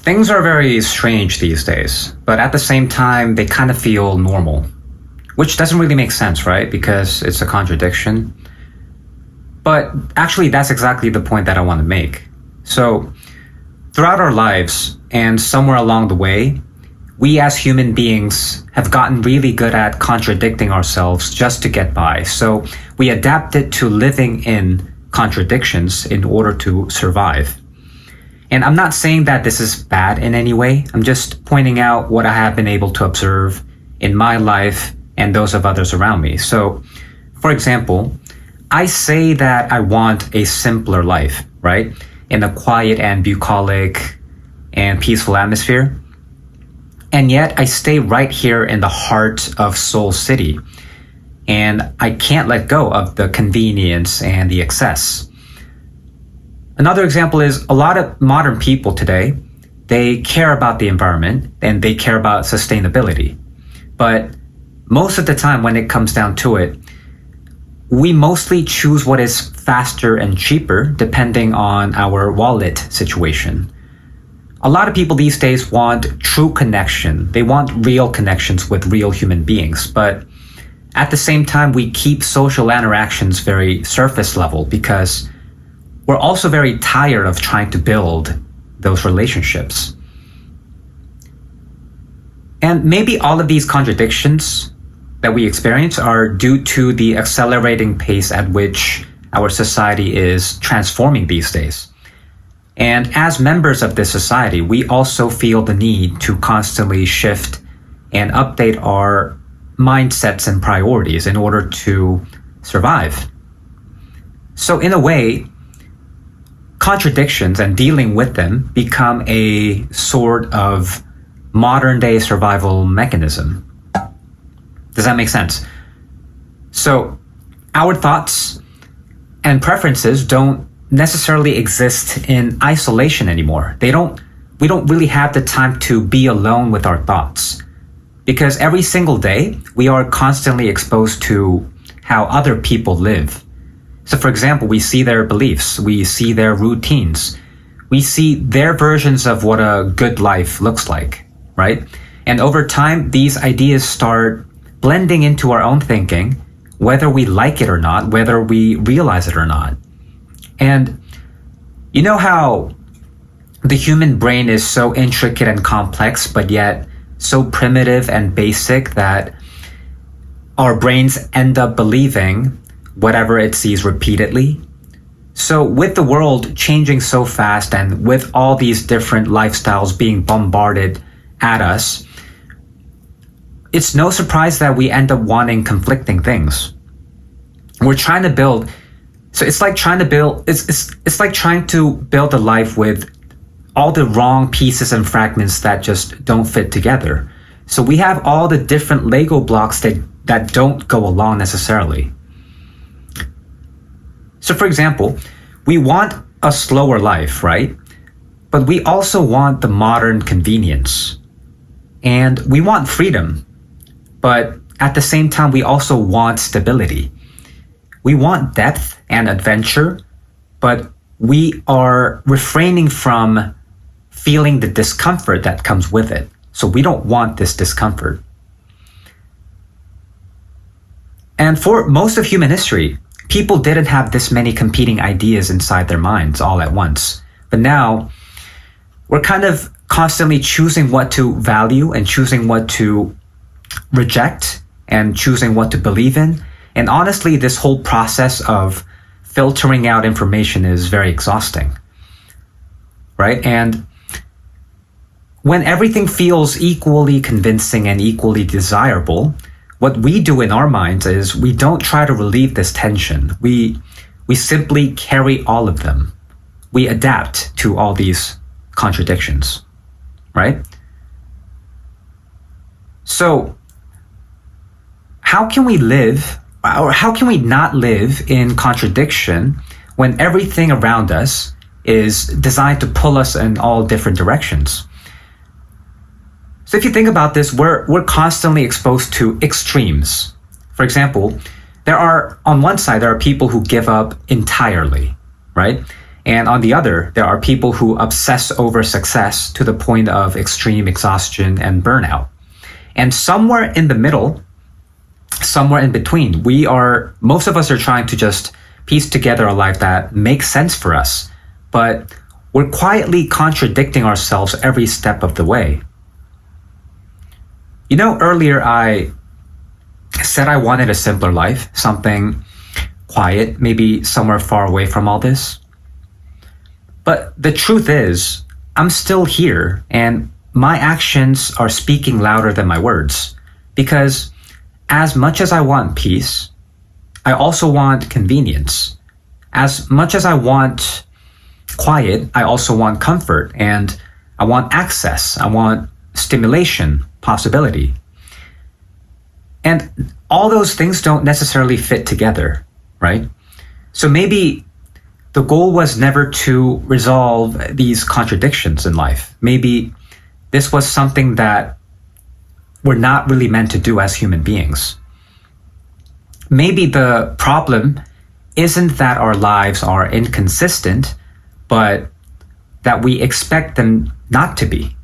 Things are very strange these days, but at the same time, they kind of feel normal, which doesn't really make sense, right? Because it's a contradiction. But actually, that's exactly the point that I want to make. So, throughout our lives, and somewhere along the way, we as human beings have gotten really good at contradicting ourselves just to get by. So, we adapted to living in contradictions in order to survive. And I'm not saying that this is bad in any way. I'm just pointing out what I have been able to observe in my life and those of others around me. So, for example, I say that I want a simpler life, right? In a quiet and bucolic and peaceful atmosphere. And yet I stay right here in the heart of Seoul City. And I can't let go of the convenience and the excess. Another example is a lot of modern people today, they care about the environment and they care about sustainability. But most of the time when it comes down to it, we mostly choose what is faster and cheaper depending on our wallet situation. A lot of people these days want true connection. They want real connections with real human beings. But at the same time, we keep social interactions very surface level because we're also very tired of trying to build those relationships. And maybe all of these contradictions that we experience are due to the accelerating pace at which our society is transforming these days. And as members of this society, we also feel the need to constantly shift and update our mindsets and priorities in order to survive. So in a way, contradictions and dealing with them become a sort of modern day survival mechanism. Does that make sense? So our thoughts and preferences don't necessarily exist in isolation anymore. We don't really have the time to be alone with our thoughts because every single day we are constantly exposed to how other people live. So for example, we see their beliefs, we see their routines, we see their versions of what a good life looks like, right? And over time, these ideas start blending into our own thinking, whether we like it or not, whether we realize it or not. And you know how the human brain is so intricate and complex, but yet so primitive and basic that our brains end up believing whatever it sees repeatedly. So with the world changing so fast and with all these different lifestyles being bombarded at us, it's no surprise that we end up wanting conflicting things. We're trying to build, so it's like trying to build, it's like trying to build a life with all the wrong pieces and fragments that just don't fit together. So we have all the different Lego blocks that don't go along necessarily. So for example, we want a slower life, right? But we also want the modern convenience. And we want freedom. But at the same time, we also want stability. We want depth and adventure, but we are refraining from feeling the discomfort that comes with it. So we don't want this discomfort. And for most of human history, people didn't have this many competing ideas inside their minds all at once. But now, we're kind of constantly choosing what to value and choosing what to reject and choosing what to believe in. And honestly, this whole process of filtering out information is very exhausting, right? And when everything feels equally convincing and equally desirable, what we do in our minds is we don't try to relieve this tension. We simply carry all of them. We adapt to all these contradictions, right? So how can we live, or how can we not live in contradiction when everything around us is designed to pull us in all different directions? So if you think about this, we're constantly exposed to extremes. For example, on one side, there are people who give up entirely, right? And on the other, there are people who obsess over success to the point of extreme exhaustion and burnout. And somewhere in the middle, somewhere in between, most of us are trying to just piece together a life that makes sense for us, but we're quietly contradicting ourselves every step of the way. You know, earlier I said I wanted a simpler life, something quiet, maybe somewhere far away from all this. But the truth is, I'm still here, and my actions are speaking louder than my words. Because as much as I want peace, I also want convenience. As much as I want quiet, I also want comfort, and I want access, I want stimulation, possibility. And all those things don't necessarily fit together, right? So maybe the goal was never to resolve these contradictions in life. Maybe this was something that we're not really meant to do as human beings. Maybe the problem isn't that our lives are inconsistent, but that we expect them not to be.